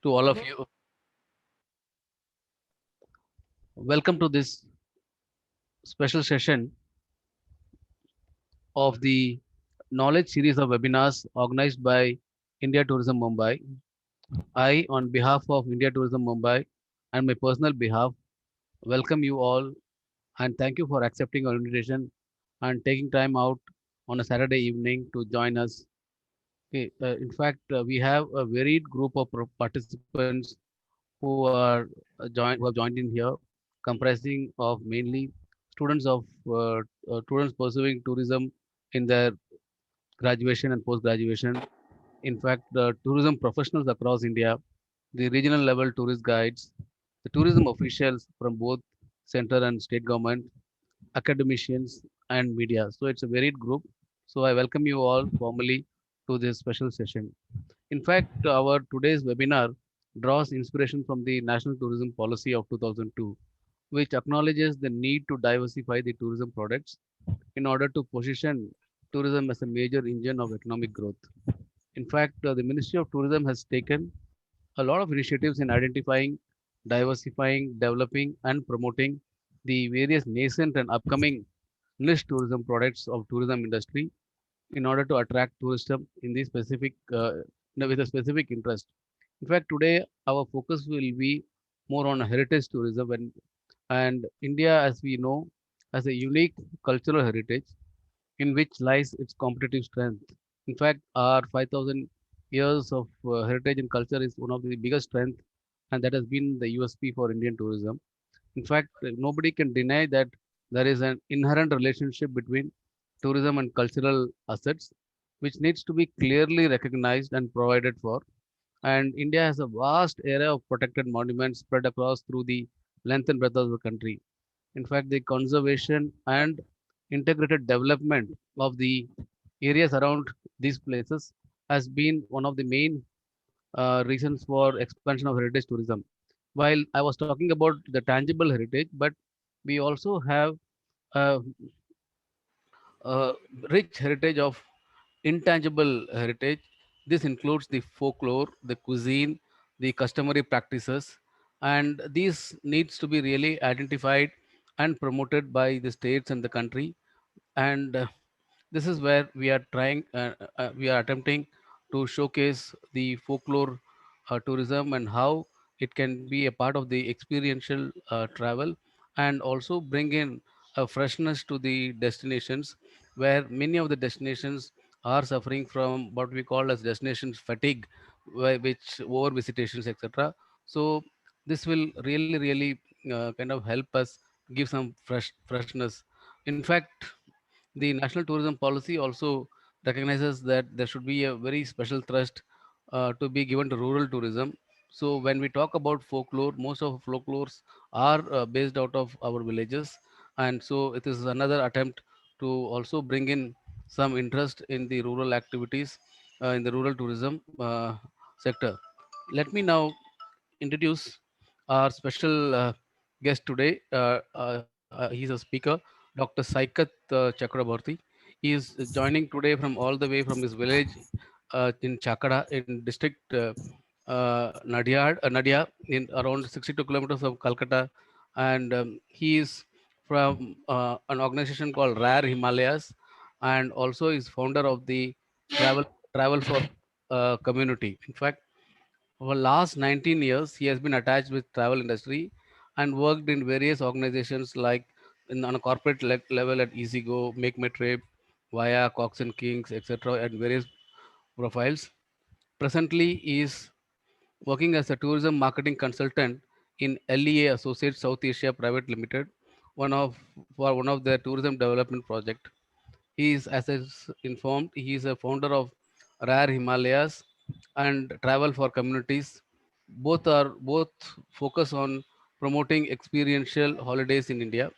to all of you. Welcome to this special session of the knowledge series of webinars organized by India Tourism Mumbai. I, on behalf of India Tourism Mumbai and my personal behalf, welcome you all and thank you for accepting our invitation and taking time out on a Saturday evening to join us. Okay, in fact, we have a varied group of participants who have joined in here, comprising of mainly students of students pursuing tourism in their graduation and post graduation. In fact, the tourism professionals across India, the regional level tourist guides, the tourism officials from both center and state government, academicians, and media. So it's a varied group. So I welcome you all formally to this special session. In fact, our today's webinar draws inspiration from the National Tourism Policy of 2002, which acknowledges the need to diversify the tourism products in order to position tourism as a major engine of economic growth. In fact, the Ministry of Tourism has taken a lot of initiatives in identifying, diversifying, developing, and promoting the various nascent and upcoming niche tourism products of tourism industry in order to attract tourism in the specific with a specific interest. In fact, today our focus will be more on heritage tourism and India, as we know, has a unique cultural heritage in which lies its competitive strength. In fact, our 5,000 years of heritage and culture is one of the biggest strength, and that has been the USP for Indian tourism. In fact, nobody can deny that there is an inherent relationship between tourism and cultural assets, which needs to be clearly recognized and provided for. And India has a vast area of protected monuments spread across through the length and breadth of the country. In fact, the conservation and integrated development of the areas around these places has been one of the main reasons for expansion of heritage tourism. While I was talking about the tangible heritage, but we also have a, a rich heritage of intangible heritage. This includes the folklore, the cuisine, the customary practices, and these needs to be really identified and promoted by the states and the country. And this is where we are attempting to showcase the folklore tourism and how it can be a part of the experiential travel and also bring in a freshness to the destinations where many of the destinations are suffering from what we call as destinations fatigue, which over visitations, etc. So this will really kind of help us give some freshness. In fact, the national tourism policy also recognizes that there should be a very special thrust to be given to rural tourism. So when we talk about folklore, most of folklores are based out of our villages, and so it is another attempt to also bring in some interest in the rural activities in the rural tourism sector. Let me now introduce our special guest today. He's a speaker, Dr. Saikat Chakraborty. He is joining today from all the way from his village in Chakada in district Nadia in around 62 kilometers of Calcutta. And he is from an organization called Rare Himalayas and also is founder of the Travel Travel for Community. In fact, for last 19 years, he has been attached with travel industry and worked in various organizations like on a corporate level at EasyGo, Make My Trip, Via, Cox and Kings, etc., and various profiles. Presently, he is working as a tourism marketing consultant in LEA Associates South Asia Private Limited, one of their tourism development project. He is, as is informed, he is a founder of Rare Himalayas and Travel for Communities. Both focus on promoting experiential holidays in India.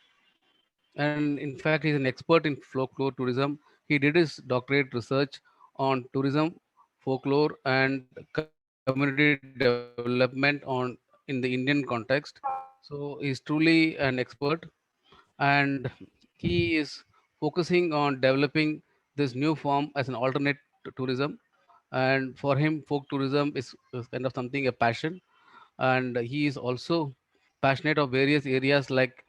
And in fact, he's an expert in folklore tourism. He did his doctorate research on tourism, folklore, and community development in the Indian context. So he's truly an expert and he is focusing on developing this new form as an alternate to tourism and for him, folk tourism is kind of something a passion, and he is also passionate of various areas like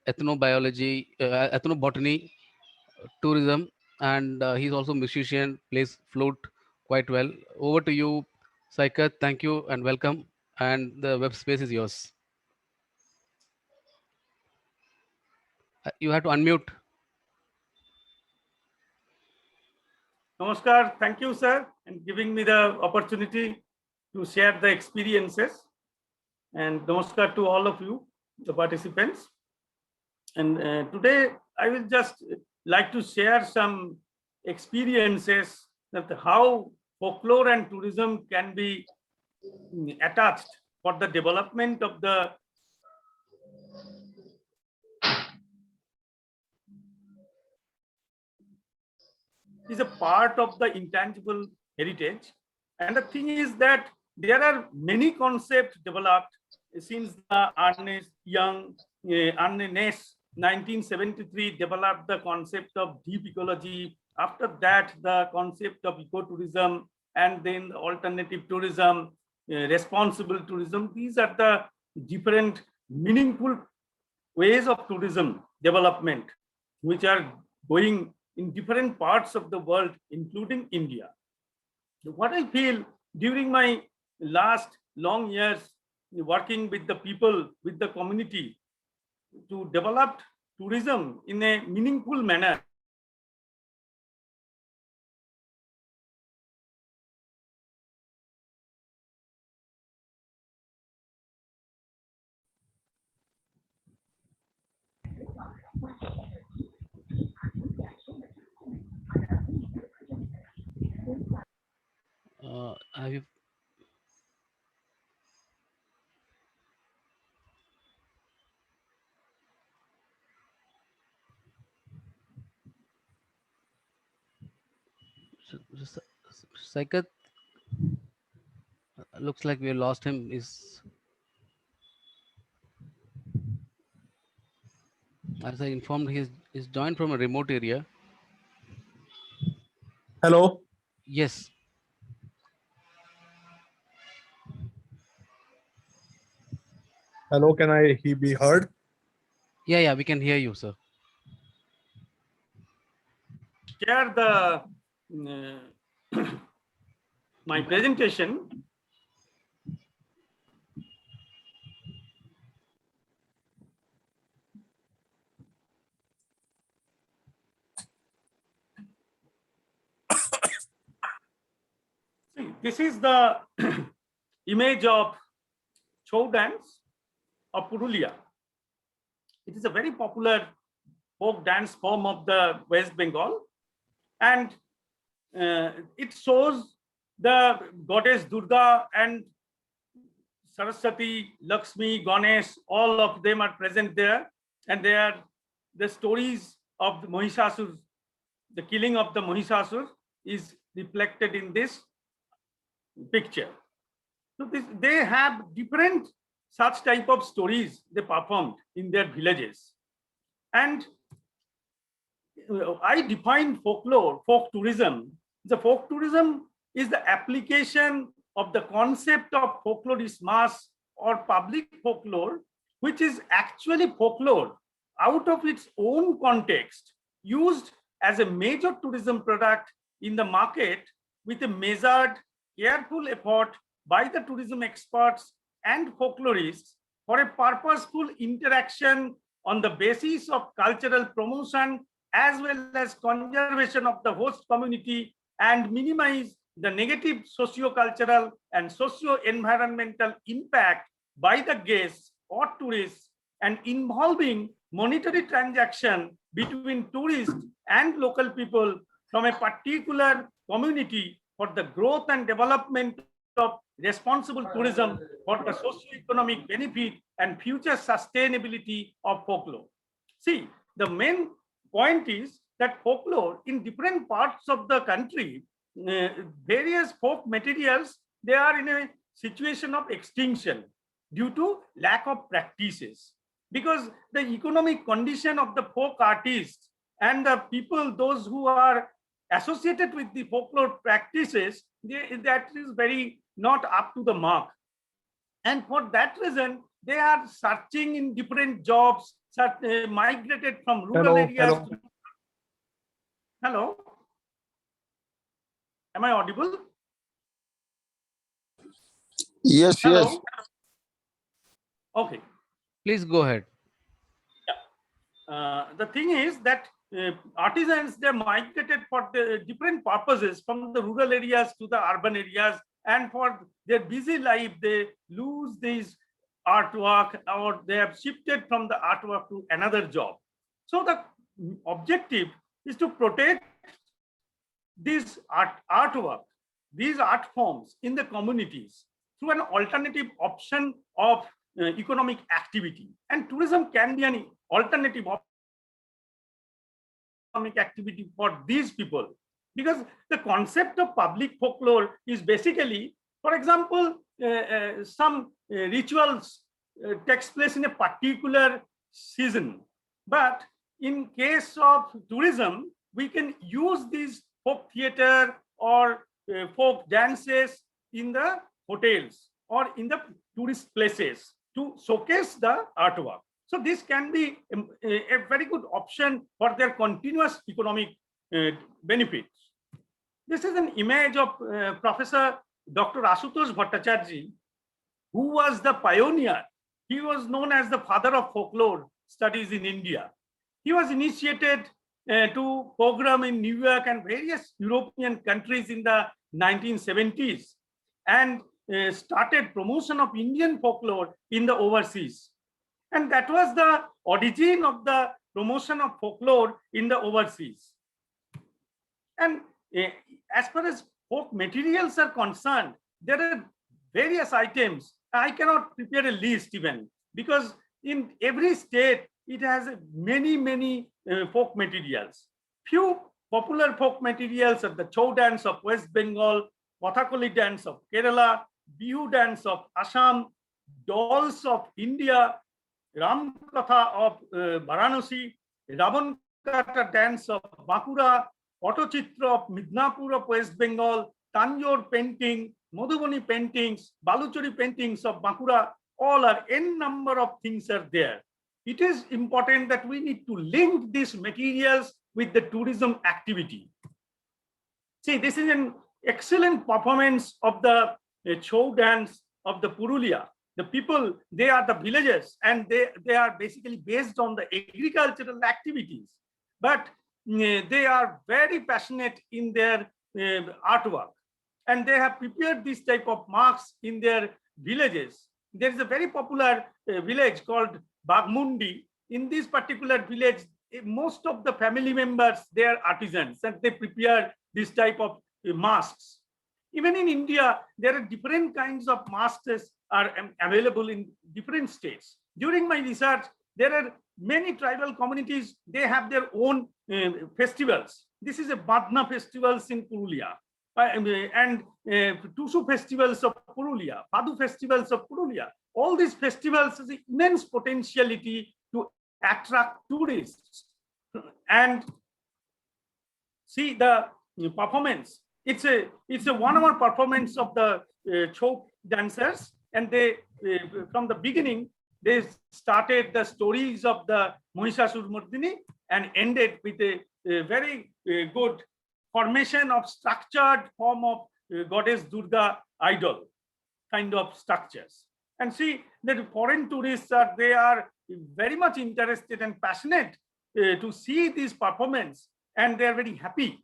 ethnobiology, ethnobotany, tourism, and he's also musician, plays flute quite well. Over to you, Saikat. Thank you and welcome. And the web space is yours. You have to unmute. Namaskar. Thank you, sir, and giving me the opportunity to share the experiences. And namaskar to all of you, the participants. And today I will just like to share some experiences that how folklore and tourism can be attached for the development of the is a part of the intangible heritage. And the thing is that there are many concepts developed since the Ernest Young, Ernest 1973 developed the concept of deep ecology. After that, the concept of ecotourism, and then alternative tourism, responsible tourism. These are the different meaningful ways of tourism development, which are going in different parts of the world, including India. What I feel during my last long years working with the people, with the community, to develop tourism in a meaningful manner. Have you, Saikat? Looks like we lost him. Is as I informed, he's joined from a remote area. Hello, Yes. hello. Can I he be heard? Yeah, yeah, we can hear you, sir. Share the my presentation. See, this is the image of Chou dance of Purulia. It is a very popular folk dance form of the West Bengal, and it shows the goddess Durga and Saraswati, Lakshmi, Ganesh, all of them are present there, and they are the stories of the Mahishasur, the killing of the Mahishasur is reflected in this picture. So they have different such type of stories they performed in their villages. And I define folklore, folk tourism. The folk tourism is the application of the concept of folklorist mass or public folklore, which is actually folklore out of its own context, used as a major tourism product in the market with a measured, careful effort by the tourism experts and folklorists for a purposeful interaction on the basis of cultural promotion as well as conservation of the host community and minimize the negative socio-cultural and socio-environmental impact by the guests or tourists, and involving monetary transaction between tourists and local people from a particular community for the growth and development of responsible tourism for the socio-economic benefit and future sustainability of folklore. See, the main point is that folklore in different parts of the country, various folk materials, they are in a situation of extinction due to lack of practices, because the economic condition of the folk artists and the people, those who are associated with the folklore practices, that is very not up to the mark. And for that reason, they are searching in different jobs, migrated from rural areas. Hello? Am I audible? Yes, Hello? yes. Okay. Please go ahead. The thing is that artisans, they migrated for the different purposes from the rural areas to the urban areas, and for their busy life, they lose these artwork, or they have shifted from the artwork to another job. So the objective is to protect this artwork, these art forms in the communities through an alternative option of economic activity. And tourism can be an alternative economic activity for these people, because the concept of public folklore is basically, for example, some rituals takes place in a particular season, but in case of tourism, we can use these folk theater or folk dances in the hotels or in the tourist places to showcase the artwork. So this can be a very good option for their continuous economic benefits. This is an image of Professor Dr. Ashutosh Bhattacharya, who was the pioneer. He was known as the father of folklore studies in India. He was initiated to program in New York and various European countries in the 1970s, and started promotion of Indian folklore in the overseas. And that was the origin of the promotion of folklore in the overseas. And as far as folk materials are concerned, there are various items. I cannot prepare a list even, because in every state, it has many folk materials. Few popular folk materials are the Chou dance of West Bengal, Kathakali dance of Kerala, Bihu dance of Assam, dolls of India, Ram Katha of Varanasi, Ravan Kata dance of Bankura, Ottochitra of Midnapur of West Bengal, Tanjore painting, Madhubani paintings, Baluchari paintings of Bankura, all are n number of things are there. It is important that we need to link these materials with the tourism activity. See, this is an excellent performance of the Chou dance of the Purulia. The people, they are the villagers, and they are basically based on the agricultural activities, but they are very passionate in their artwork, and they have prepared this type of marks in their villages. There is a very popular village called Bagmundi. In this particular village, most of the family members, they are artisans, and they prepare this type of masks. Even in India, there are different kinds of masks are available in different states. During my research, there are many tribal communities, they have their own festivals. This is a Badna festivals in Purulia, and Tushu festivals of Purulia, Padu festivals of Purulia. All these festivals has immense potentiality to attract tourists. And see the performance. It's a 1 hour performance of the Chou dancers, and they from the beginning they started the stories of the Mahishasur-Mardini and ended with a very good formation of structured form of goddess Durga idol kind of structures. And see that foreign tourists they are very much interested and passionate to see this performance, and they are very happy.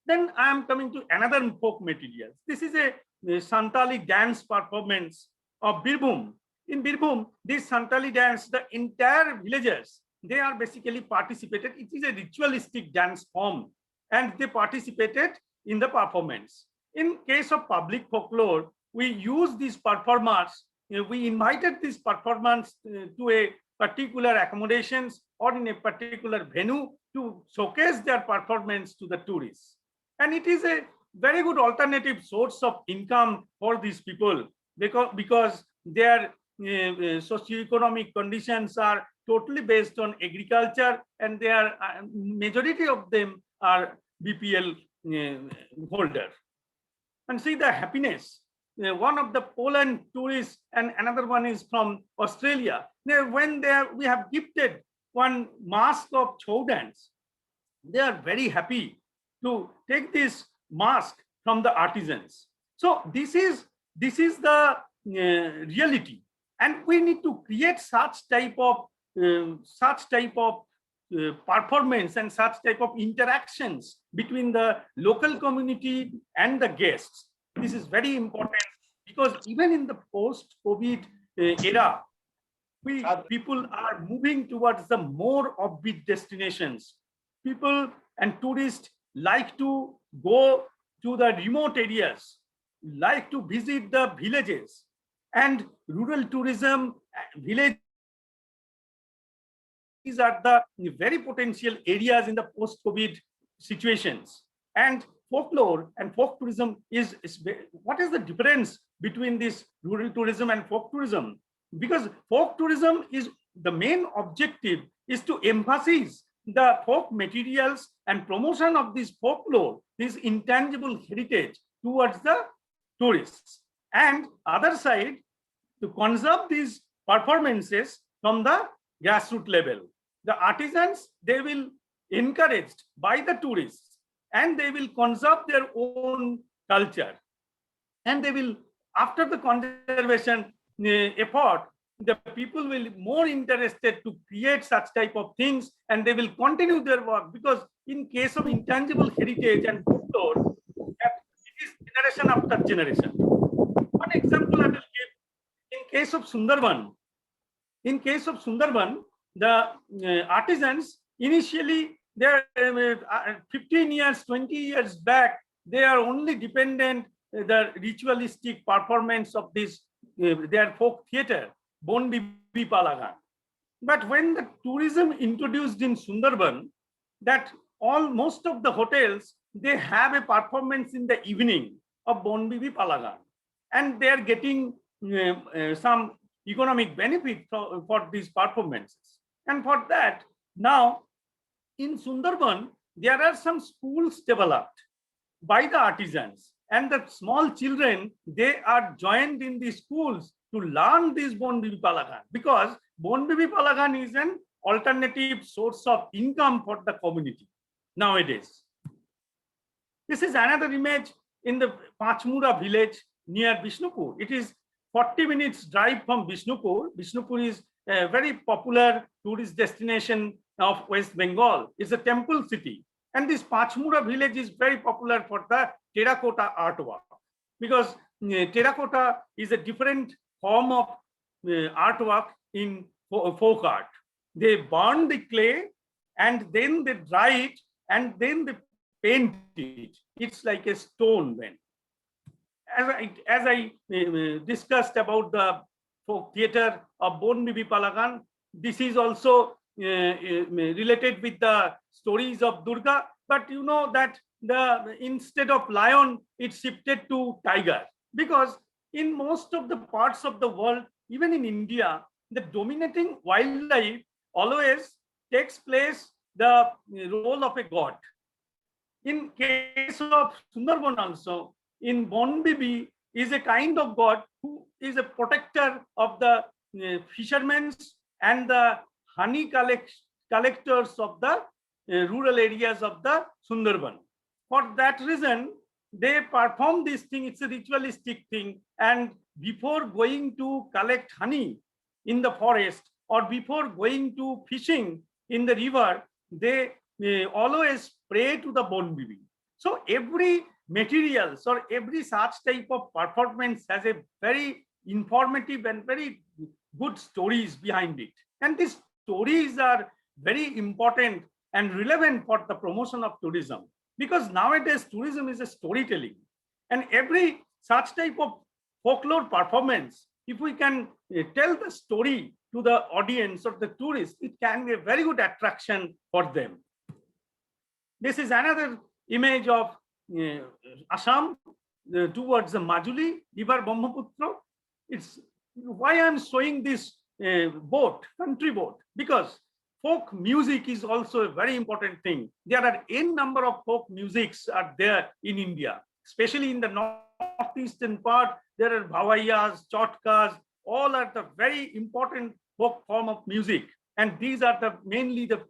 Then I am coming to another folk materials. This is a Santali dance performance of Birbhum. In Birbhum, this Santali dance, the entire villagers, they are basically participated. It is a ritualistic dance form, and they participated in the performance. In case of public folklore, we use these performers. We invited this performance to a particular accommodations or in a particular venue to showcase their performance to the tourists. And it is a very good alternative source of income for these people, because their socioeconomic conditions are totally based on agriculture, and they are majority of them are BPL holder. And see the happiness. One of the Poland tourists and another one is from Australia. When we have gifted one mask of chow dance, they are very happy to take this mask from the artisans. So this is the reality, and we need to create such type of performance and such type of interactions between the local community and the guests. This is very important, because even in the post-COVID era, people are moving towards the more offbeat destinations. People and tourists like to go to the remote areas, like to visit the villages, and rural tourism, village. These are the very potential areas in the post-COVID situations. And folklore and folk tourism is what is the difference between this rural tourism and folk tourism? Because folk tourism is the main objective is to emphasize the folk materials and promotion of this folklore, this intangible heritage towards the tourists. And other side, to conserve these performances from the grassroots level. The artisans, they will encouraged by the tourists, and they will conserve their own culture. And they will, after the conservation effort, the people will be more interested to create such type of things, and they will continue their work, because in case of intangible heritage and folklore, it is generation after generation. One example I will give, in case of Sundarban. In case of Sundarban, the artisans initially, they are 15 years, 20 years back, they are only dependent the ritualistic performance of this their folk theater, Bon Bibi Palagan. But when the tourism introduced in Sundarban, that most of the hotels, they have a performance in the evening of Bon Bibi Palagan, and they are getting some economic benefit for these performances. And for that, now in Sundarban, there are some schools developed by the artisans, and the small children, they are joined in the schools to learn this Bon Bibi Palagan, because Bon Bibi Palagan is an alternative source of income for the community nowadays. This is another image in the Pachmura village near Bishnupur. It is 40 minutes drive from Bishnupur. Bishnupur is a very popular tourist destination of West Bengal. It's a temple city. And this Pachmura village is very popular for the terracotta artwork, because terracotta is a different form of artwork in folk art. They burn the clay, and then they dry it, and then they paint it. It's like a stone then. As I discussed about the folk theater of Bon Bibi Palagan, this is also related with the stories of Durga, but you know that instead of lion, it shifted to tiger, because in most of the parts of the world, even in India, the dominating wildlife always takes place the role of a god. In case of Sundarban also, in Bon Bibi is a kind of god who is a protector of the fishermen and the honey collectors of the rural areas of the Sundarban. For that reason, they perform this thing. It's a ritualistic thing. And before going to collect honey in the forest, or before going to fishing in the river, they always pray to the Bon Bibi. So every materials or every such type of performance has a very informative and very good stories behind it. And these stories are very important and relevant for the promotion of tourism, because nowadays tourism is a storytelling, and every such type of folklore performance, if we can tell the story to the audience or the tourists, it can be a very good attraction for them. This is another image of Assam towards the Majuli River Brahmaputra. It's why I'm showing this boat, country boat, because folk music is also a very important thing. There are n number of folk musics are there in India, especially in the northeastern part. There are bhavaiyas, chotkas, all are the very important folk form of music. And these are the mainly the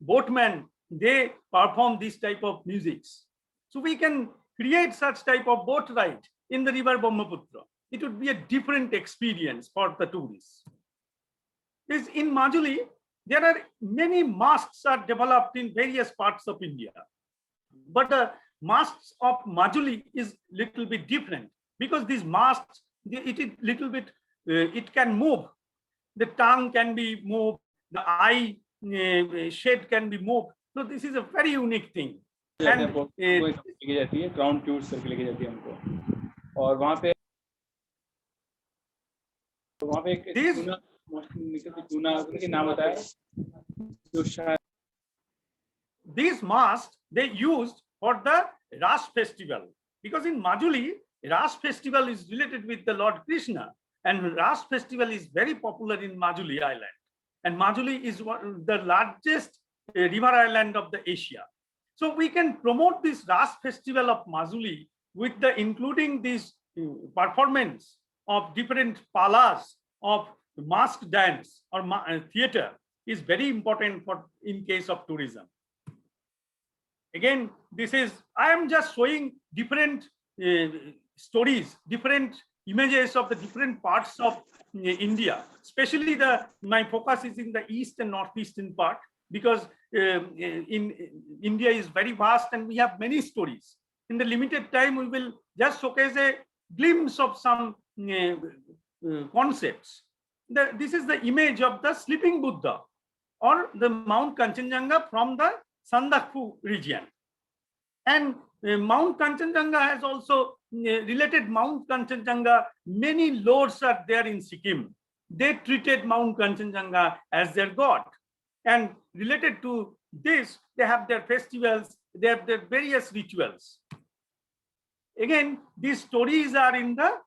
boatmen, they perform this type of musics. So we can create such type of boat ride in the river Brahmaputra. It would be a different experience for the tourists. In Majuli, there are many masks are developed in various parts of India. But the masks of Majuli is little bit different, because these masks, it is little bit, it can move. The tongue can be moved, the eye shade can be moved. So this is a very unique thing. And लेके जाती है, ground tours करके लेके जाती है हमको, और वहाँ पे एक चूना के नाम बताया जो शायद these masks they used for the Ras festival, because in Majuli Ras festival is related with the Lord Krishna, and Ras festival is very popular in Majuli Island, and Majuli is the largest river island of the Asia. So we can promote this Ras festival of Majuli with the including this performance of different palas of mask dance or theater is very important for in case of tourism. Again, this is, I am just showing different stories, different images of the different parts of India, especially my focus is in the east and northeastern part, because in India is very vast and we have many stories. In the limited time, we will just showcase a glimpse of some concepts. This is the image of the sleeping Buddha or the Mount Kanchenjunga from the Sandakphu region. And Mount Kanchenjunga has also related Mount Kanchenjunga, many lords are there in Sikkim. They treated Mount Kanchenjunga as their god. And related to this, they have their festivals, they have their various rituals. Again, these stories are in the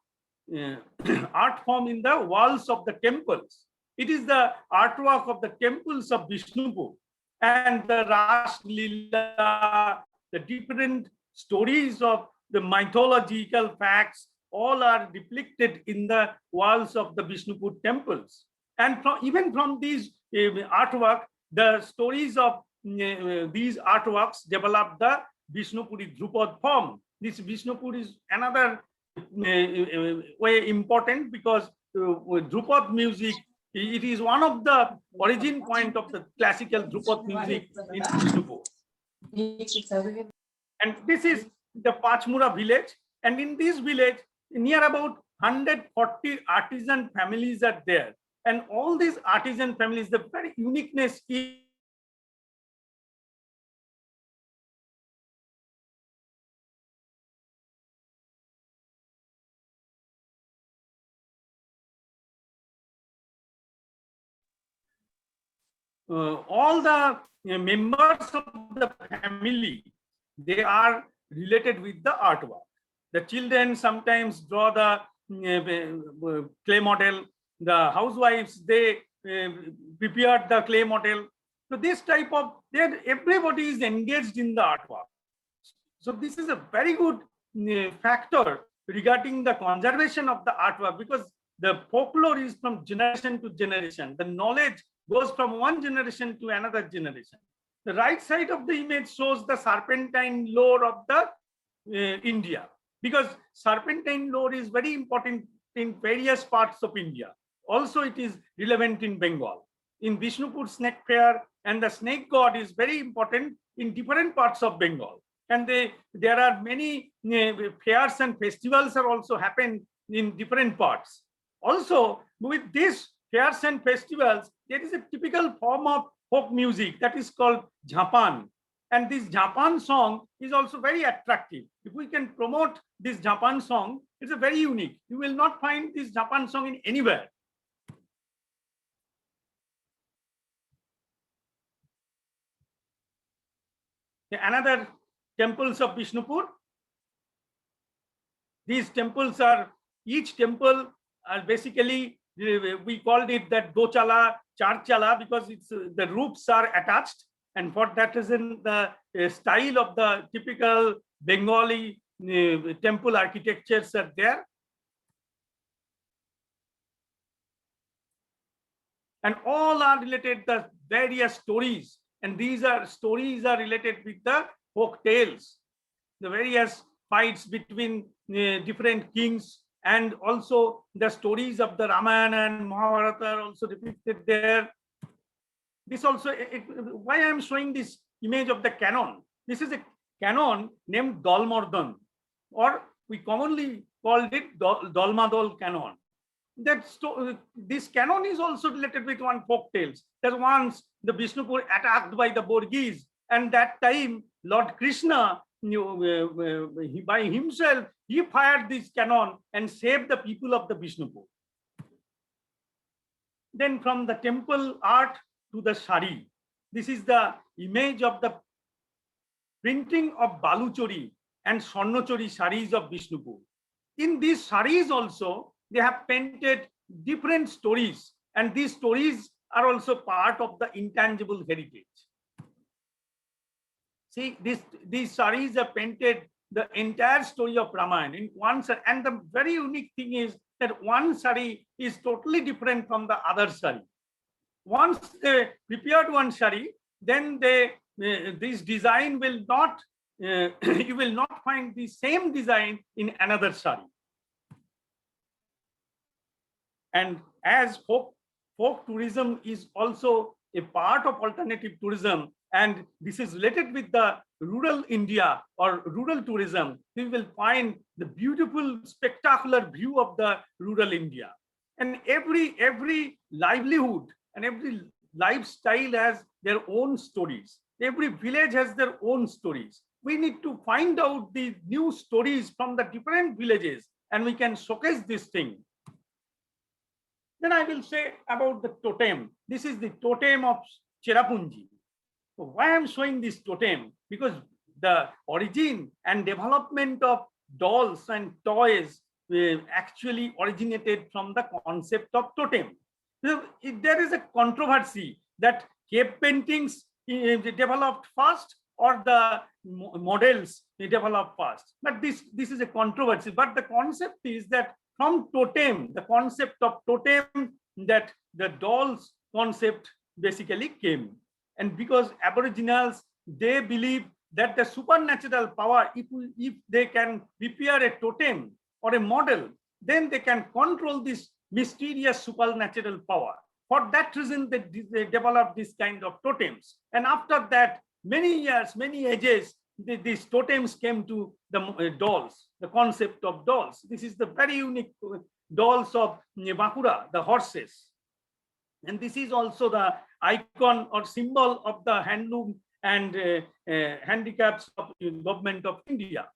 art form in the walls of the temples. It is the artwork of the temples of Vishnupur, and the Ras Leela, the different stories of the mythological facts, all are depicted in the walls of the Vishnupur temples. And even from these artwork, the stories of these artworks develop the Vishnupuri Dhrupad form. This Vishnupur is another way important, because Dhrupad music, it is one of the origin point of the classical Dhrupad music in Vishnupur. And this is the Pachmura village, and in this village near about 140 artisan families are there, and all these artisan families, the very uniqueness is all the members of the family, they are related with the artwork. The children sometimes draw the clay model. The housewives, they prepared the clay model. So this type of, everybody is engaged in the artwork. So this is a very good factor regarding the conservation of the artwork, because the folklore is from generation to generation. The knowledge goes from one generation to another generation. The right side of the image shows the serpentine lore of the India, because serpentine lore is very important in various parts of India. Also, it is relevant in Bengal. In Vishnupur snake fair, and the snake god is very important in different parts of Bengal. And there are many fairs and festivals are also happen in different parts. Also, with these fairs and festivals, there is a typical form of folk music that is called Jhapan. And this Jhapan song is also very attractive. If we can promote this Jhapan song, it's a very unique. You will not find this Jhapan song in anywhere. Another temples of Vishnupur. These temples are, each temple are basically we called it that dochala, charchala, because it's the roofs are attached, and for that reason the style of the typical Bengali temple architectures are there. And all are related the various stories, and these are stories are related with the folk tales, the various fights between different kings, and also the stories of the Ramayana and Mahabharata are also depicted there. This also, why I am showing this image of the canon. This is a canon named Dalmardan, or we commonly called it Dalmadol canon. This canon is also related with one folk tales. That once the Bishnupur attacked by the Borghese, and that time Lord Krishna, by himself, he fired this cannon and saved the people of the Bishnupur. Then from the temple art to the sari, this is the image of the printing of Baluchori and Swarnochori saris of Bishnupur. In these saris also, they have painted different stories, and these stories are also part of the intangible heritage. See, these saris are painted the entire story of Ramayana in one sari, and the very unique thing is that one sari is totally different from the other sari. Once they prepared one sari, then this design will not, you will not find the same design in another sari. And as folk tourism is also a part of alternative tourism, and this is related with the rural India or rural tourism, we will find the beautiful, spectacular view of the rural India. And every livelihood and every lifestyle has their own stories. Every village has their own stories. We need to find out the new stories from the different villages, and we can showcase this thing. Then I will say about the totem. This is the totem of Cherrapunji. So why I'm showing this totem? Because the origin and development of dolls and toys actually originated from the concept of totem. So there is a controversy that cave paintings developed first or the models developed first. But this is a controversy. But the concept is that from totem, the concept of totem, that the dolls concept basically came. And because Aboriginals, they believe that the supernatural power, if they can prepare a totem or a model, then they can control this mysterious supernatural power. For that reason, they developed this kind of totems. And after that, many years, many ages, these totems came to the dolls, the concept of dolls. This is the very unique dolls of Bakura, the horses. And this is also the icon or symbol of the handloom and handicaps of the government of India.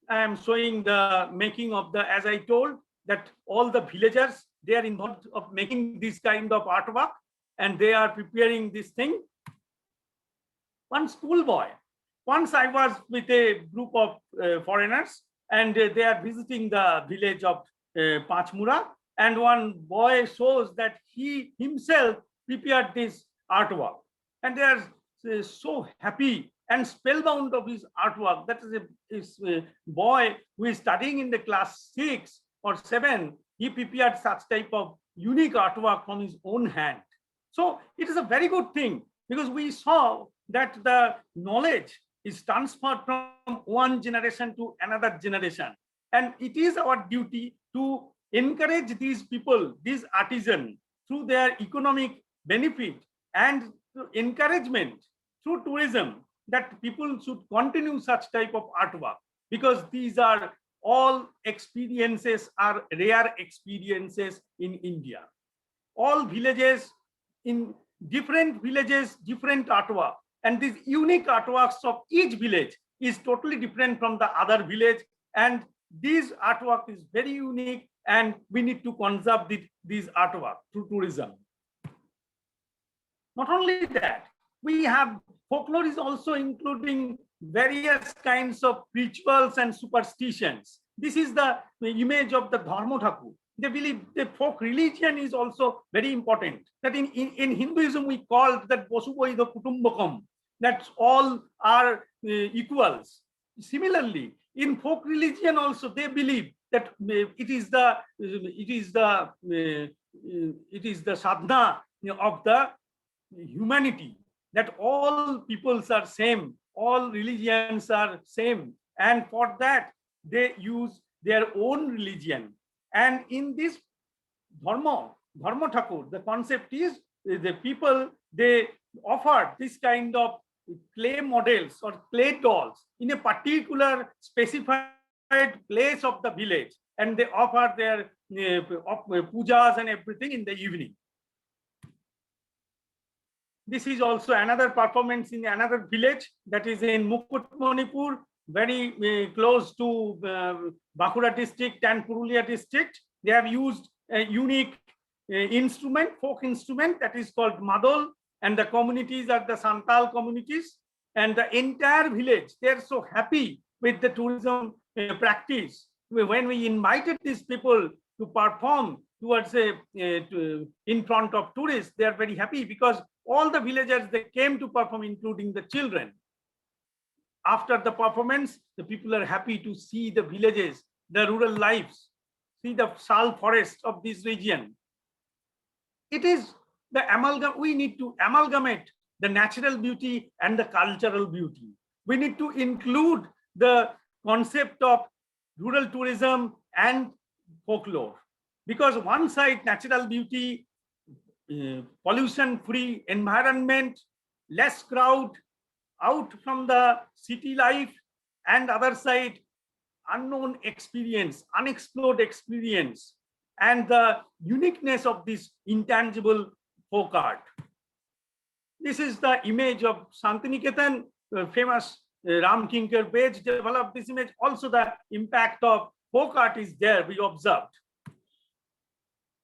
I am showing the making of the, as I told, that all the villagers, they are involved of making this kind of artwork, and they are preparing this thing. One schoolboy. Once I was with a group of foreigners, and they are visiting the village of Panchmura, and one boy shows that he himself prepared this artwork, and they are so happy and spellbound of his artwork. That is a boy who is studying in the class 6 or 7. He prepared such type of unique artwork from his own hand. So it is a very good thing, because we saw that the knowledge is transferred from one generation to another generation. And it is our duty to encourage these people, these artisans, through their economic benefit and encouragement through tourism, that people should continue such type of artwork, because these are all experiences, are rare experiences in India. All villages, in different villages, different artwork, and these unique artworks of each village is totally different from the other village, and this artwork is very unique, and we need to conserve these artwork through tourism. Not only that, we have folklore is also including various kinds of rituals and superstitions. This is the image of the Dharma Thakur. They believe the folk religion is also very important. That in Hinduism we call that Vasudhaiva Kutumbakam, that all are equals. Similarly, in folk religion also they believe that it is the sadhana of the humanity, that all peoples are same, all religions are same, and for that they use their own religion. And in this Dharma Thakur, the concept is the people, they offer this kind of clay models or clay dolls in a particular specified place of the village, and they offer their pujas and everything in the evening. This is also another performance in another village, that is in Mukutmanipur, very close to Bankura district and Purulia district. They have used a unique instrument, folk instrument, that is called Madol, and the communities are the Santal communities, and the entire village, they are so happy with the tourism practice. When we invited these people to perform towards in front of tourists, they are very happy because all the villagers, they came to perform, including the children. After the performance, the people are happy to see the villages, the rural lives, see the sal forest of this region. It is the amalgam. We need to amalgamate the natural beauty and the cultural beauty. We need to include the concept of rural tourism and folklore, because one side, natural beauty, pollution-free environment, less crowd, out from the city life, and other side, unknown experience, unexplored experience, and the uniqueness of this intangible folk art. This is the image of Shantiniketan, famous Ram Kinkar Bej developed this image. Also the impact of folk art is there, we observed.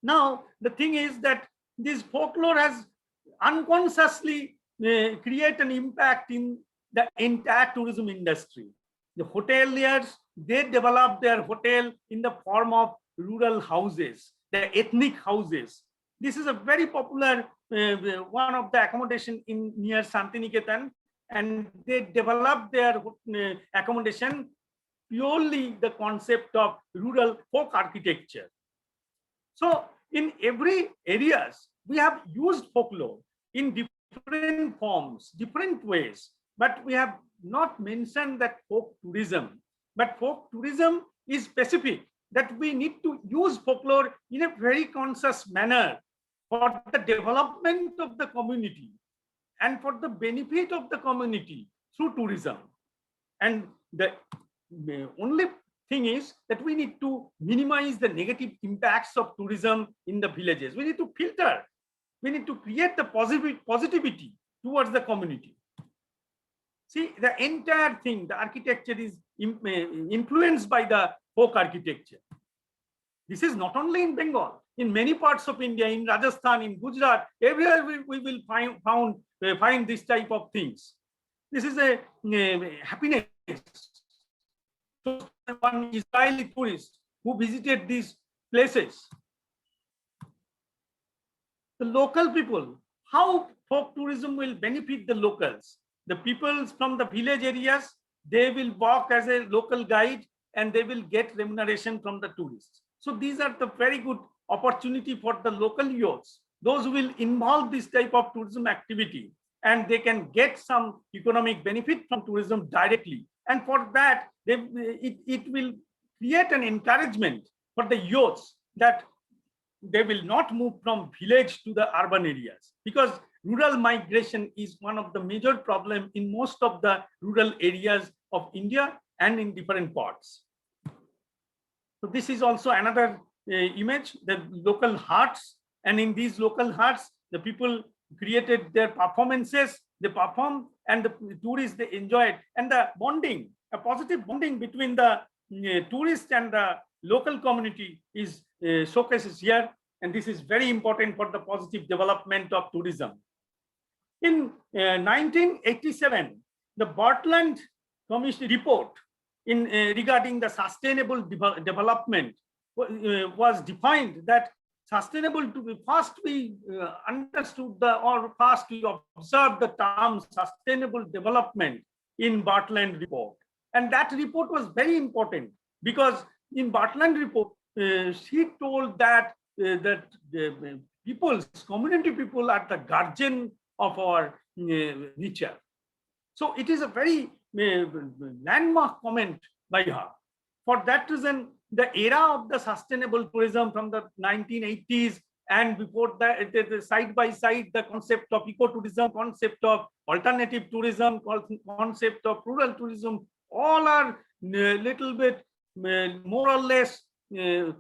Now, the thing is that this folklore has unconsciously create an impact in the entire tourism industry. The hoteliers, they develop their hotel in the form of rural houses, the ethnic houses. This is a very popular one of the accommodation in near Shantiniketan, and they develop their accommodation purely the concept of rural folk architecture. So in every areas, we have used folklore in different forms, different ways, but we have not mentioned that folk tourism. But folk tourism is specific, that we need to use folklore in a very conscious manner for the development of the community and for the benefit of the community through tourism. And the only thing is that we need to minimize the negative impacts of tourism in the villages. We need to filter. We need to create the positivity towards the community. See, the entire thing, the architecture is influenced by the folk architecture. This is not only in Bengal, in many parts of India, in Rajasthan, in Gujarat, everywhere we will find this type of things. This is a happiness. So one Israeli tourist who visited these places. The local people, how folk tourism will benefit the locals. The people from the village areas, they will walk as a local guide and they will get remuneration from the tourists. So these are the very good opportunity for the local youths, those who will involve this type of tourism activity, and they can get some economic benefit from tourism directly. And for that, it will create an encouragement for the youths that they will not move from village to the urban areas, because rural migration is one of the major problems in most of the rural areas of India and in different parts. So this is also another image, the local hearts, and in these local hearts, the people created their performances, they perform, and the tourists, they enjoy it. And the bonding, a positive bonding between the tourist and the local community is showcases here, and this is very important for the positive development of tourism. In 1987, the Bartlett Commission report in regarding the sustainable development was defined that sustainable to be first we understood or first we observed the term sustainable development in Bartland report, and that report was very important because in Bartland report she told that community people are the guardian of our nature. So it is a very landmark comment by her. For that reason, the era of the sustainable tourism from the 1980s and before that, side by side, the concept of ecotourism, concept of alternative tourism, concept of rural tourism, all are little bit more or less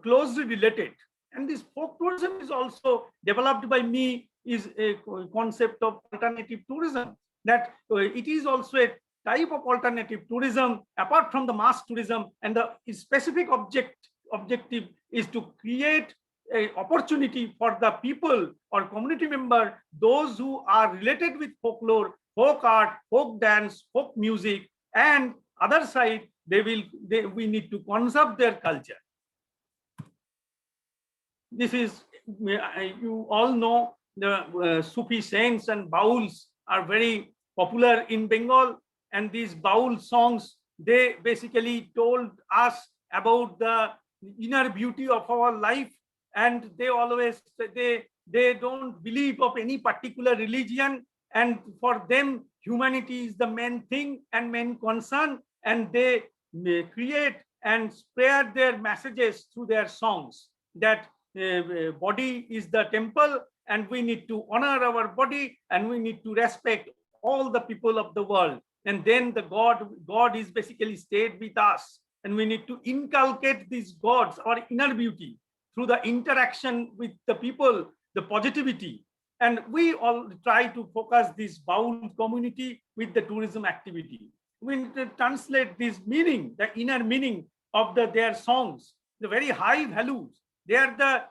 closely related. And this folk tourism is also developed by me, is a concept of alternative tourism, that it is also a type of alternative tourism apart from the mass tourism, and the specific objective is to create a opportunity for the people or community member, those who are related with folklore, folk art, folk dance, folk music, and other side we need to conserve their culture. This is, you all know, the Sufi saints and bauls are very popular in Bengal, and these baul songs, they basically told us about the inner beauty of our life, and they always they don't believe of any particular religion, and for them humanity is the main thing and main concern, and they create and spread their messages through their songs that body is the temple and we need to honor our body and we need to respect all the people of the world, and then the god is basically stayed with us, and we need to inculcate these gods, our inner beauty, through the interaction with the people, the positivity. And we all try to focus this baul community with the tourism activity. We need to translate this meaning, the inner meaning of their songs, the very high values. They are the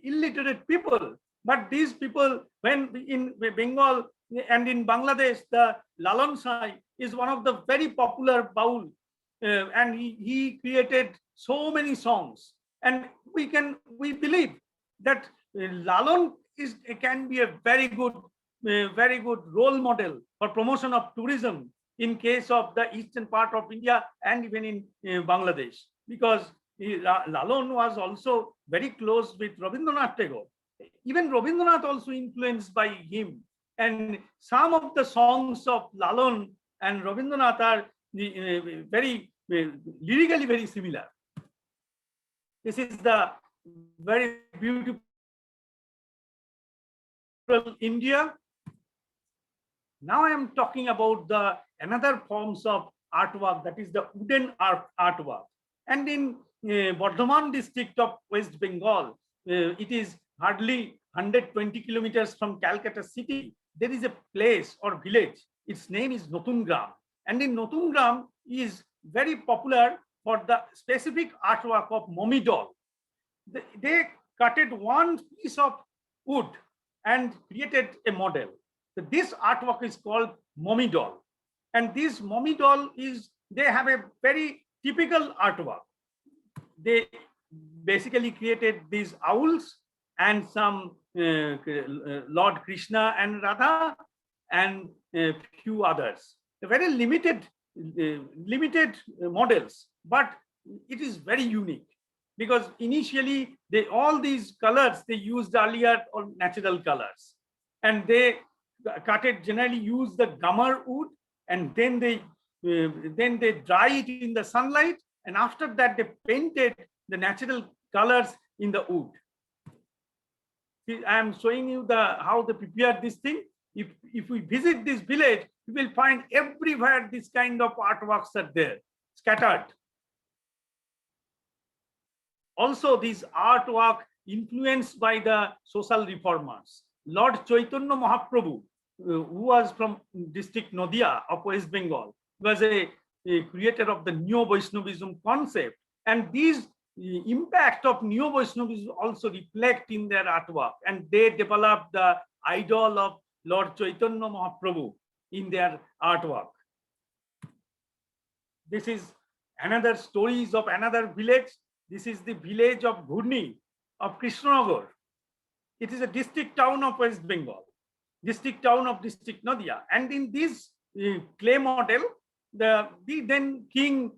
illiterate people, but these people, when in Bengal and in Bangladesh, the Lalon Sai is one of the very popular baul, and he created so many songs. And we believe that Lalon can be a very good role model for promotion of tourism in case of the eastern part of India and even in Bangladesh, because Lalon was also very close with Rabindranath Tagore. Even Rabindranath also influenced by him, and some of the songs of Lalon and Rabindranath are very lyrically very similar. This is the very beautiful India. Now I am talking about the another forms of artwork, that is the wooden artwork. And in Bardhaman district of West Bengal, it is hardly 120 kilometers from Calcutta city. There is a place or village. Its name is Notungram, and in Notungram is very popular for the specific artwork of mummy doll. They cutted one piece of wood and created a model. This artwork is called mummy doll, and this mummy doll they have a very typical artwork. They basically created these owls and some Lord Krishna and Radha and a few others. Very limited models, but it is very unique because initially all these colors they used earlier or natural colors, and they generally use the gummer wood, and then they dry it in the sunlight, and after that they painted the natural colors in the wood. See, I am showing you how they prepared this thing. If we visit this village, you will find everywhere this kind of artworks are there, scattered. Also, this artwork influenced by the social reformers. Lord Chaitanya Mahaprabhu, who was from district Nadia of West Bengal, was a creator of the Neo-Vaishnavism concept, and these impact of Neo-Vaishnavism also reflect in their artwork, and they developed the idol of Lord Chaitanya Mahaprabhu in their artwork. This is another stories of another village. This is the village of Ghurni of Krishnanagar. It is a district town of West Bengal, district town of district Nadia. And in this clay model, the then King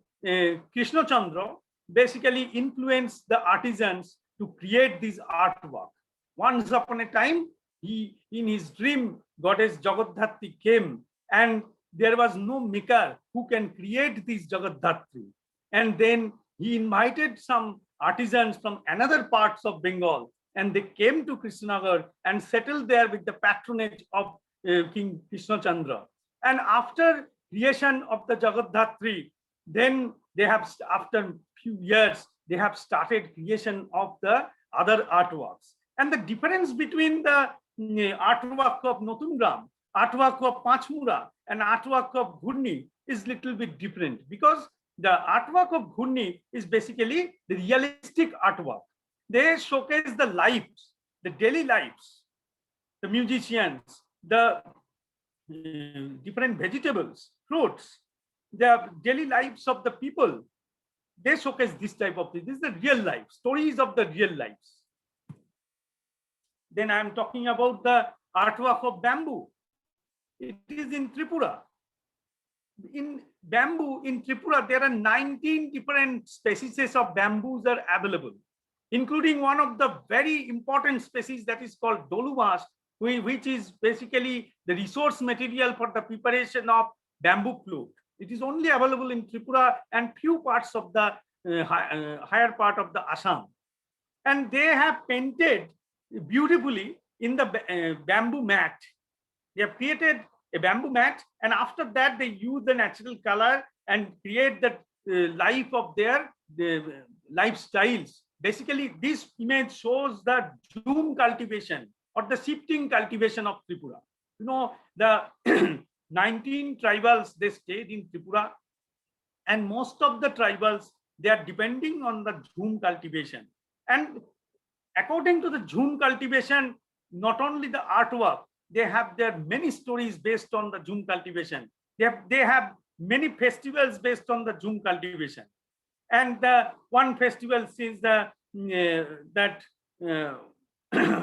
Krishna Chandra basically influenced the artisans to create this artwork. Once upon a time, in his dream, goddess Jagadhatri came, and there was no maker who can create this Jagadhatri. And then he invited some artisans from another parts of Bengal, and they came to Krishnanagar and settled there with the patronage of King Krishna Chandra. And after creation of the Jagadhatri, then they have, after few years, they have started creation of the other artworks. And the difference between the artwork of Notungram, artwork of Panchmura, and artwork of Ghurni is little bit different, because the artwork of Ghurni is basically the realistic artwork. They showcase the lives, the daily lives, the musicians, the different vegetables, fruits, the daily lives of the people. They showcase this type of thing. This is the real life, stories of the real lives. Then I am talking about the artwork of bamboo. It is in Tripura. In bamboo in Tripura, there are 19 different species of bamboos are available, including one of the very important species that is called dolumas, which is basically the resource material for the preparation of bamboo flute. It is only available in Tripura and few parts of the higher part of the Assam. And they have painted beautifully in the bamboo mat. They have created a bamboo mat, and after that they use the natural color and create the life of their lifestyles. Basically, this image shows the Jhum cultivation or the shifting cultivation of Tripura. You know, the 19 tribals, they stayed in Tripura, and most of the tribals, they are depending on the Jhum cultivation. And according to the Jhum cultivation, not only the artwork, they have their many stories based on the Jhum cultivation. They have many festivals based on the Jhum cultivation. And the one festival says that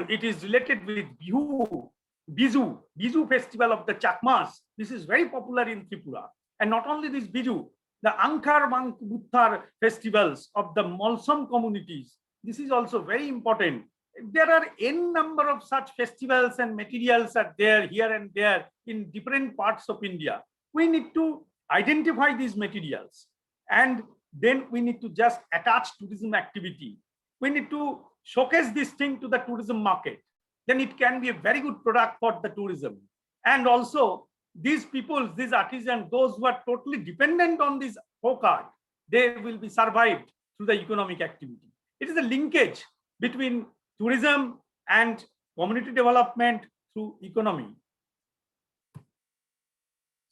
it is related with Biju festival of the Chakmas. This is very popular in Tripura. And not only this Biju, the Ankar Buthar festivals of the Molsom communities. This is also very important. There are n number of such festivals and materials are there here and there in different parts of India. We need to identify these materials, and then we need to just attach tourism activity. We need to showcase this thing to the tourism market. Then it can be a very good product for the tourism. And also these people, these artisans, those who are totally dependent on this folk art, they will be survived through the economic activity. It is a linkage between tourism and community development through economy.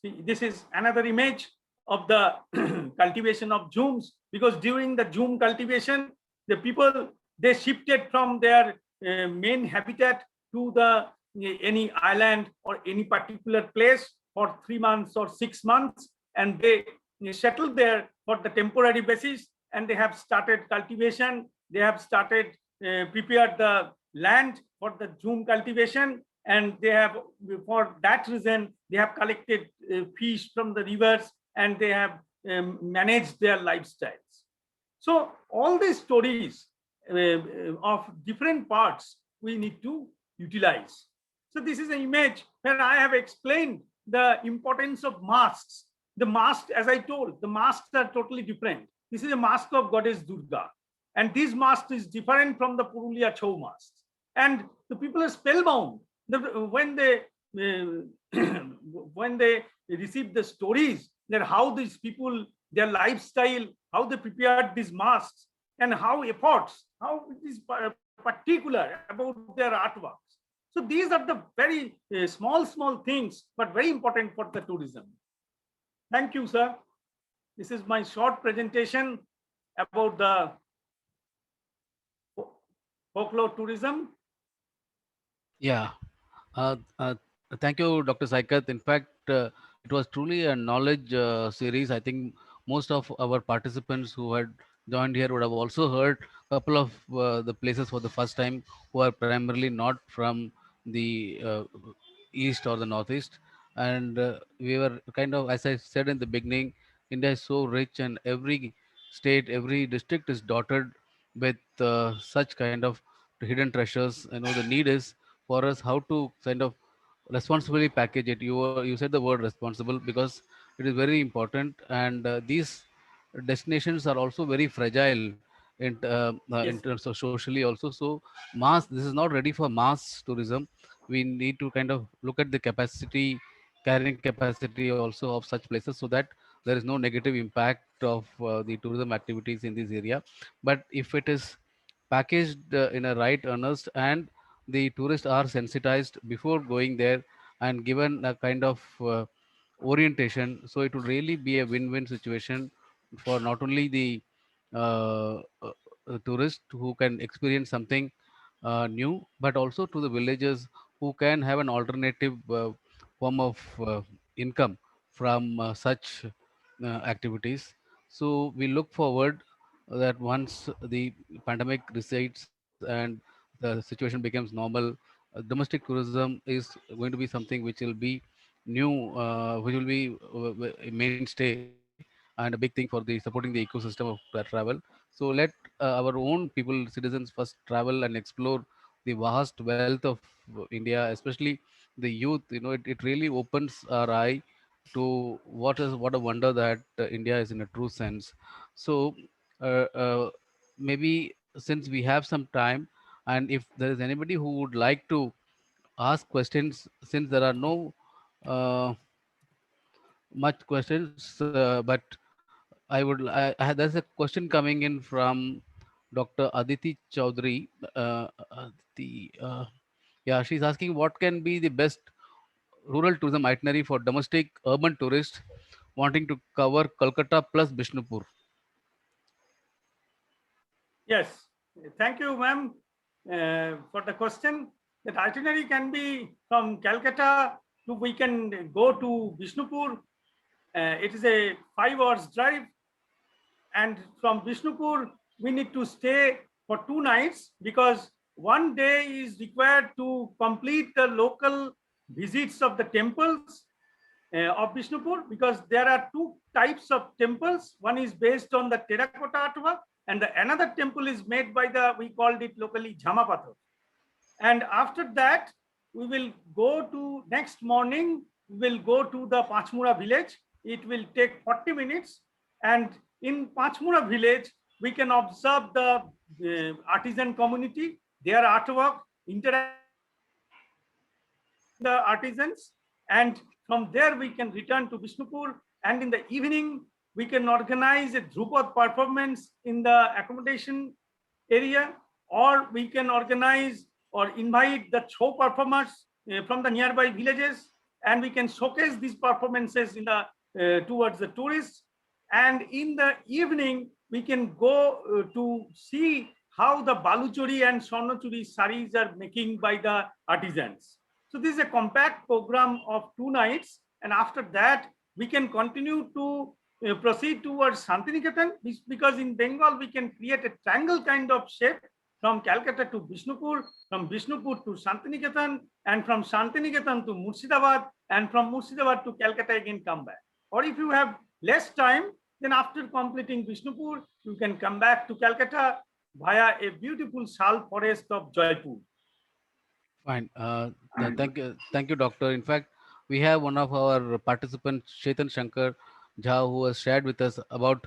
See, this is another image of the cultivation of Jhums, because during the Jhum cultivation, the people, they shifted from their main habitat to the any island or any particular place for 3 months or 6 months, and they settled there for the temporary basis, and they have started cultivation. They have started prepared the land for the Jhum cultivation, and they have, for that reason, they have collected fish from the rivers, and they have managed their lifestyles. So all these stories of different parts we need to utilize. So this is an image where I have explained the importance of masks. The masks, as I told, the masks are totally different. This is a mask of goddess Durga, and this mask is different from the Purulia Chhau mask. And the people are spellbound when they when they receive the stories that how these people, their lifestyle, how they prepared these masks, and how efforts, how it is particular about their artworks. So these are the very small things, but very important for the tourism. Thank you, sir. This is my short presentation about the folklore tourism. Yeah. Thank you, Dr. Saikat. In fact, it was truly a knowledge series. I think most of our participants who had joined here would have also heard a couple of the places for the first time, who are primarily not from the east or the northeast. And we were kind of, as I said in the beginning, India is so rich, and every state, every district is dotted with such kind of hidden treasures. The need is for us how to kind of responsibly package it. You said the word responsible because it is very important, and these destinations are also very fragile in Yes, terms of socially also. So mass, this is not ready for mass tourism. We need to kind of look at the capacity, carrying capacity also of such places, so that there is no negative impact of the tourism activities in this area. But if it is packaged in a right earnest, and the tourists are sensitized before going there and given a kind of orientation, so it would really be a win-win situation for not only the tourist who can experience something new, but also to the villagers who can have an alternative form of income from such activities. So we look forward that once the pandemic recedes and the situation becomes normal, domestic tourism is going to be something which will be new, which will be a mainstay and a big thing for the supporting the ecosystem of travel. So let our own people, citizens, first travel and explore the vast wealth of India, especially the youth. It really opens our eye to what a wonder that India is in a true sense. So maybe since we have some time, and if there is anybody who would like to ask questions, since there are no uh, much questions, but there's a question coming in from Dr. Aditi Chaudhary. Aditi, yeah, she's asking what can be the best rural tourism itinerary for domestic urban tourists wanting to cover Kolkata plus Bishnupur. yes. Thank you, ma'am, for the question. That itinerary can be from Calcutta to, we can go to Bishnupur. It is a 5 hours drive, and from Bishnupur we need to stay for 2 nights, because one day is required to complete the local visits of the temples of Bishnupur, because there are two types of temples. One is based on the terracotta artwork, and another temple is made by we called it locally Jhamapathar. And after that, we will go to, next morning, we will go to the Pachmura village. It will take 40 minutes. And in Pachmura village, we can observe the artisan community, their artwork, interact the artisans. And from there, we can return to Bishnupur. And in the evening, we can organize a Drupad performance in the accommodation area, or we can organize or invite the show performers from the nearby villages, and we can showcase these performances in the towards the tourists. And in the evening, we can go to see how the Baluchuri and Swarnachuri saris are making by the artisans. So this is a compact program of 2 nights, and after that we can continue to proceed towards Shantiniketan, because in Bengal we can create a triangle kind of shape from Calcutta to Bishnupur, from Bishnupur to Shantiniketan, and from Shantiniketan to Murshidabad, and from Murshidabad to Calcutta again come back. Or if you have less time, then after completing Bishnupur, you can come back to Calcutta via a beautiful sal forest of Jaipur. Fine. Thank you, doctor. In fact, we have one of our participants, Chetan Shankar Jha, who has shared with us about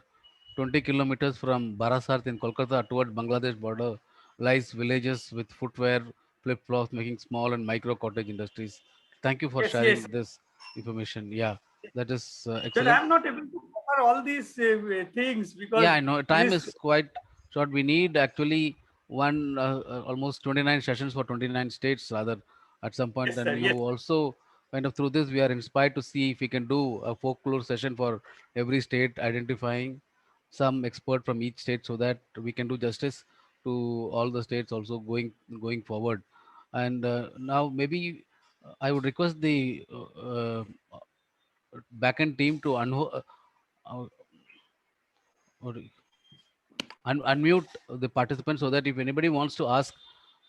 20 kilometers from Barasat in Kolkata towards Bangladesh border lies villages with footwear, flip-flops, making small and micro cottage industries. Thank you for Yes, yes. sharing this information. Yeah, that is But excellent. I'm not able to cover all these things, Yeah, because I know. Time this is quite short. We need actually one almost 29 sessions for 29 states rather at some point. yes, And sir, you yes, also kind of through this we are inspired to see if we can do a folklore session for every state, identifying some expert from each state so that we can do justice to all the states also going forward. And now maybe I would request the backend team to or unmute the participants so that if anybody wants to ask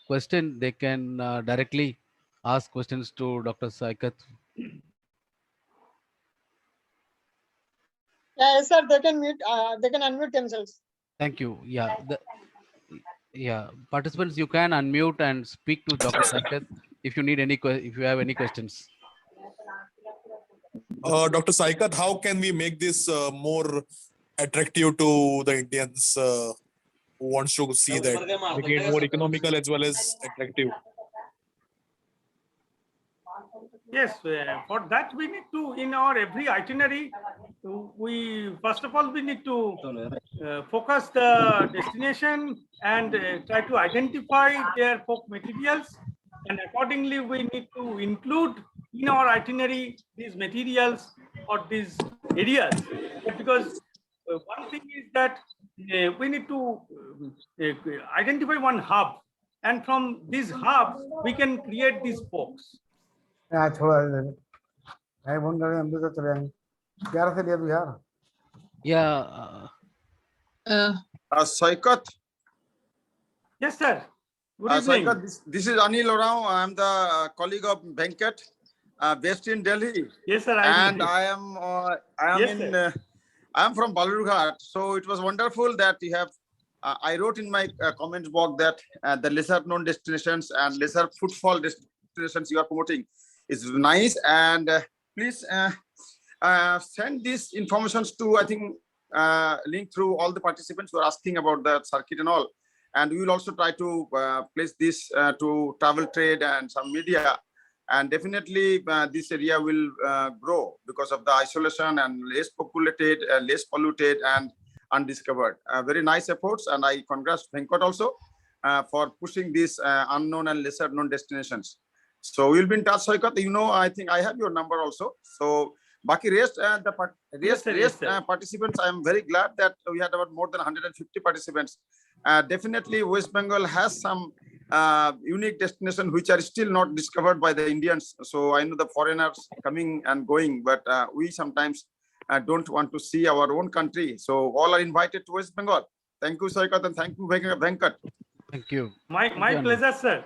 question, they can directly ask questions to Dr. Saikat. Yeah, sir, they can mute, they can unmute themselves. Thank you. Yeah, participants, you can unmute and speak to Dr. Saikat if you need if you have any questions. Dr. Saikat, how can we make this more attractive to the Indians who wants to see that? Make it more economical as well as attractive. Yes, for that we need to, in our every itinerary, we first of all we need to focus the destination and try to identify their folk materials, and accordingly we need to include in our itinerary these materials or these areas. Because one thing is that we need to identify one hub, and from these hubs we can create these folks. यहाँ छोड़ा दे भाई phone कर हम तो चले जाएंगे 11 से लिया Bihar Yeah. Saikat, Yes, sir. Good evening. Saikat, this is Anil Orao. I am the colleague of Venkat, based in Delhi, Yes, sir. and I I am Yes, in. I am from Balurghat, so it was wonderful that you have. I wrote in my comments box that the lesser known destinations and lesser footfall destinations you are promoting is nice, and please send these informations to, I think, link through all the participants who are asking about the circuit and all. And we will also try to place this to travel trade and some media. And definitely this area will grow because of the isolation and less populated, less polluted and undiscovered. Very nice efforts. And I congratulate Venkat also for pushing these unknown and lesser known destinations. So we'll be in touch, Saikat. You know, I think I have your number also. So Baki rest, participants, I am very glad that we had about more than 150 participants. Definitely West Bengal has some unique destination which are still not discovered by the Indians. So I know the foreigners coming and going, but we sometimes don't want to see our own country. So all are invited to West Bengal. Thank you, Saikat, and thank you, Venkat. Thank you. My pleasure, sir.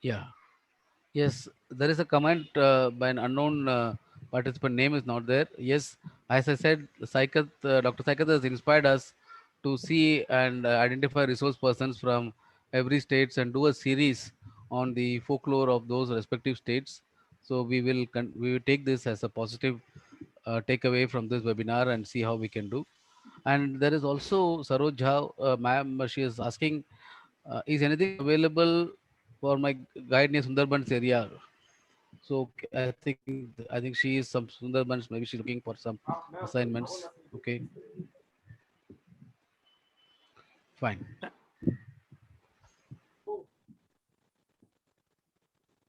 Yeah. Yes, there is a comment by an unknown participant. Name is not there. Yes, as I said, Saikat, Dr. Saikat has inspired us to see and identify resource persons from every states and do a series on the folklore of those respective states. So we will take this as a positive takeaway from this webinar and see how we can do. And there is also Saroj Jha, ma'am, she is asking, is anything available for my guide near Sundarbans area? So I think she is some Sundarbans. Maybe she's looking for some assignments. Okay, fine.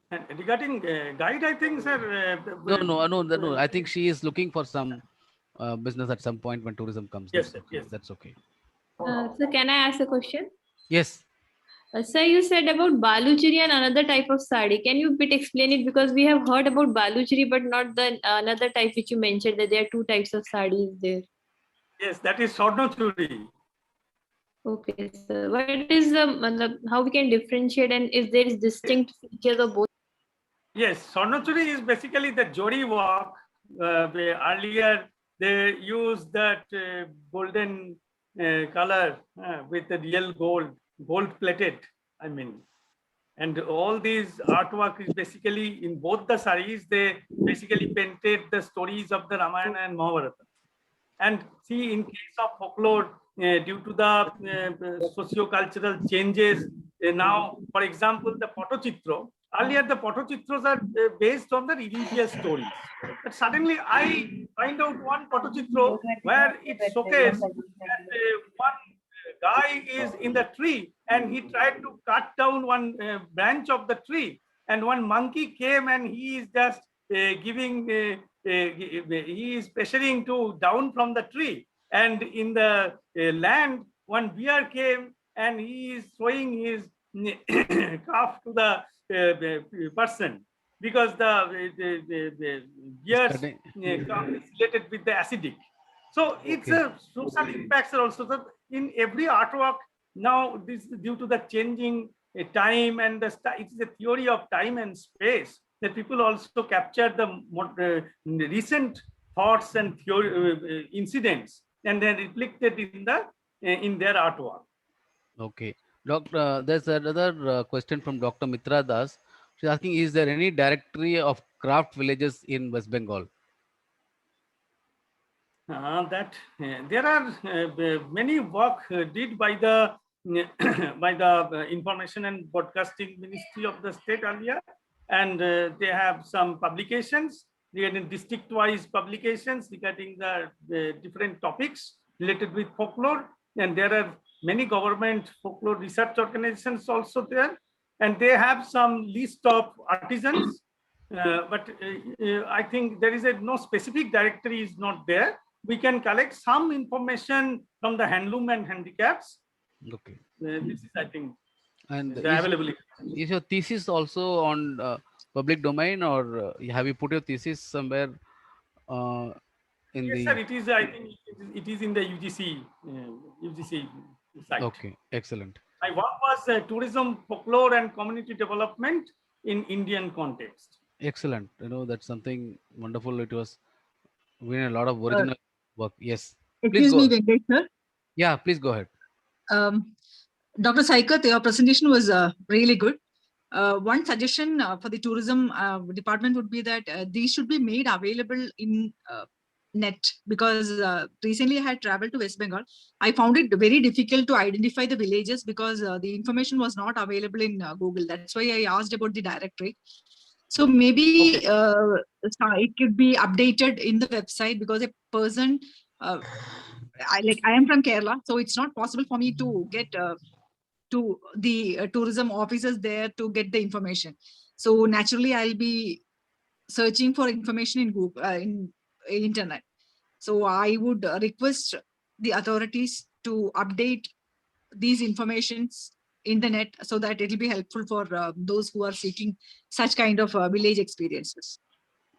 And regarding guide, I think, sir. No. I think she is looking for some business at some point when tourism comes. Yes, That's sir, okay. yes. That's okay. So can I ask a question? Yes. Sir, you said about baluchari and another type of sari. Can you bit explain it? Because we have heard about baluchari, but not the another type which you mentioned, that there are two types of saris there. Yes, that is Swarnachuri. Okay, sir. What is the how we can differentiate, and is there is distinct features of both? Yes, Swarnachuri is basically the Jori work. Earlier they used that golden color with the real gold plated, I mean. And all these artwork is basically in both the saris, they basically painted the stories of the Ramayana and Mahabharata. And see, in case of folklore, due to the socio-cultural changes, now, for example, the Patochitra, earlier the Patochitras are based on the religious stories. But suddenly I find out one Patochitra where it showcases that one guy is in the tree and he tried to cut down one branch of the tree, and one monkey came and he is just giving, he is pressuring to down from the tree, and in the land one bear came and he is throwing his calf to the person, because the bear's calf is related with the acidic. So it's Okay. a social impacts are also that in every artwork now this due to the changing time and it is a theory of time and space that people also capture the recent thoughts and theory, incidents and then reflected in their artwork. Okay. Doctor, there's another question from Dr. Mitra Das. She's asking, is there any directory of craft villages in West Bengal? There are many work did by the by the Information and Broadcasting Ministry of the state earlier, and they have some publications regarding district-wise publications regarding the different topics related with folklore, and there are many government folklore research organizations also there, and they have some list of artisans. But I think there is no specific directory is not there. We can collect some information from the handloom and handicrafts. Okay. This is, I think, And the availability. is your thesis also on public domain, or have you put your thesis somewhere in Yes, the? sir. It is. I think it is in the UGC UGC site. Okay, excellent. My work was tourism, folklore, and community development in Indian context. Excellent. You know, that's something wonderful. It was a lot of original work. Yes. Please Excuse me, go. Venkat, sir. Yeah, please go ahead. Dr. Saikat, your presentation was really good. One suggestion for the tourism department would be that these should be made available in net, because recently I had traveled to West Bengal. I found it very difficult to identify the villages because the information was not available in Google. That's why I asked about the directory. So maybe it could be updated in the website, because a person, I am from Kerala, so it's not possible for me to get to the tourism officers there to get the information. So naturally, I'll be searching for information in Google, in internet. So I would request the authorities to update these informations in the net, so that it will be helpful for those who are seeking such kind of village experiences.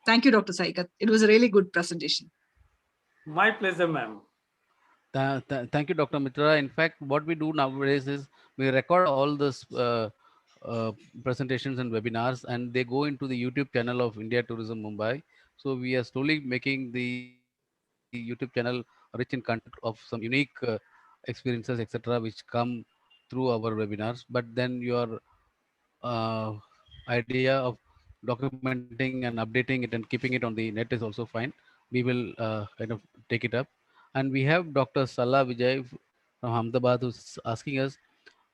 Thank you, Dr. Saikat. It was a really good presentation. My pleasure, ma'am. Thank you, Dr. Mitra. In fact, what we do nowadays is we record all this presentations and webinars, and they go into the YouTube channel of India Tourism Mumbai. So we are slowly making the YouTube channel rich in content of some unique experiences, etc., which come through our webinars. But then your idea of documenting and updating it and keeping it on the net is also fine. We will kind of take it up. And we have Dr. Salah Vijay from Ahmedabad who's asking us,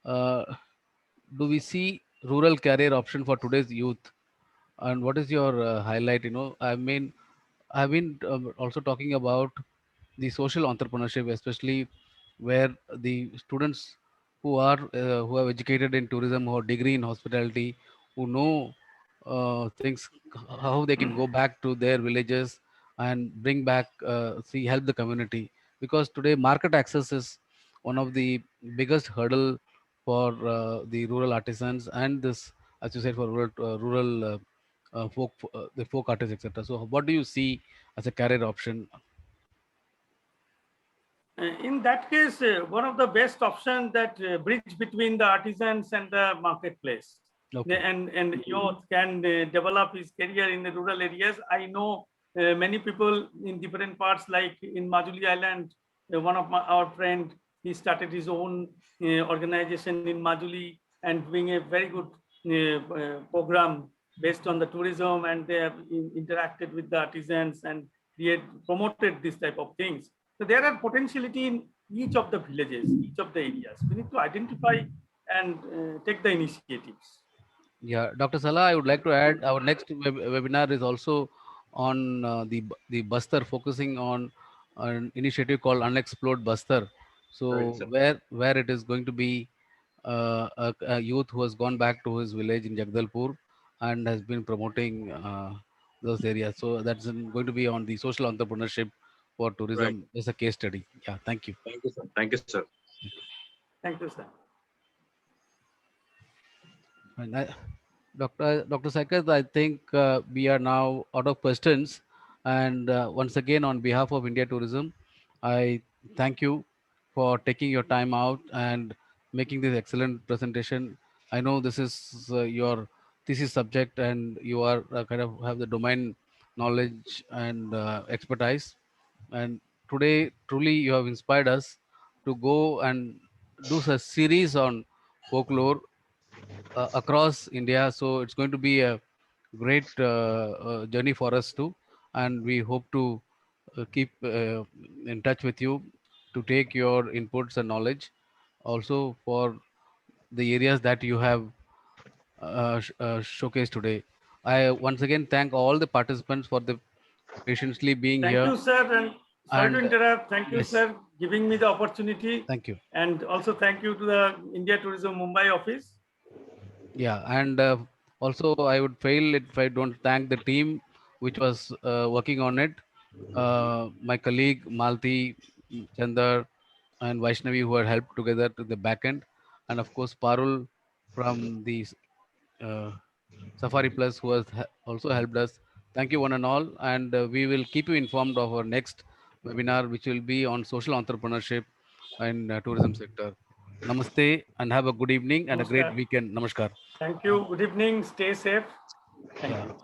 do we see rural career option for today's youth? And what is your highlight? You know, I mean, I've been also talking about the social entrepreneurship, especially where the students who have educated in tourism or degree in hospitality, who know things, how they can go back to their villages and bring back, help the community. Because today market access is one of the biggest hurdle for the rural artisans and this, as you said, for the folk artists, etc. So what do you see as a career option? In that case, one of the best options that bridge between the artisans and the marketplace. Okay. And youth can develop his career in the rural areas. I know many people in different parts, like in Majuli Island, one of our friend, he started his own organization in Majuli and doing a very good program based on the tourism, and they have interacted with the artisans and promoted this type of things. So there are potentiality in each of the villages, each of the areas. We need to identify and take the initiatives. Yeah, Dr. Salah, I would like to add our next webinar is also on the Bastar, focusing on an initiative called Unexplored Bastar. So where it is going to be a youth who has gone back to his village in Jagdalpur and has been promoting those areas. So that's going to be on the social entrepreneurship for tourism as a case study. Yeah, thank you. Thank you, sir. Thank you, sir. Thank you, sir. And Dr. Saikat, I think we are now out of questions. And once again, on behalf of India Tourism, I thank you for taking your time out and making this excellent presentation. I know this is your thesis subject, and you are kind of have the domain knowledge and expertise. And today, truly, you have inspired us to go and do a series on folklore across India. So it's going to be a great journey for us too, and we hope to keep in touch with you to take your inputs and knowledge also for the areas that you have showcased today. I once again thank all the participants for the patiently being Thank here. you, sir. And sorry to And interrupt. Thank you, yes, sir, giving me the opportunity. thank you. And also thank you to the India Tourism Mumbai office. Yeah, and also I would fail if I don't thank the team which was working on it. My colleague Malti, Chandar, and Vaishnavi who had helped together to the back end, and of course Parul from the uh, Safari Plus who has also helped us. Thank you one and all, and we will keep you informed of our next webinar, which will be on social entrepreneurship in tourism sector. Namaste, and have a good evening and a great Namaskar. weekend. Namaskar. Thank you. Good evening. Stay safe. Thank Yeah. you.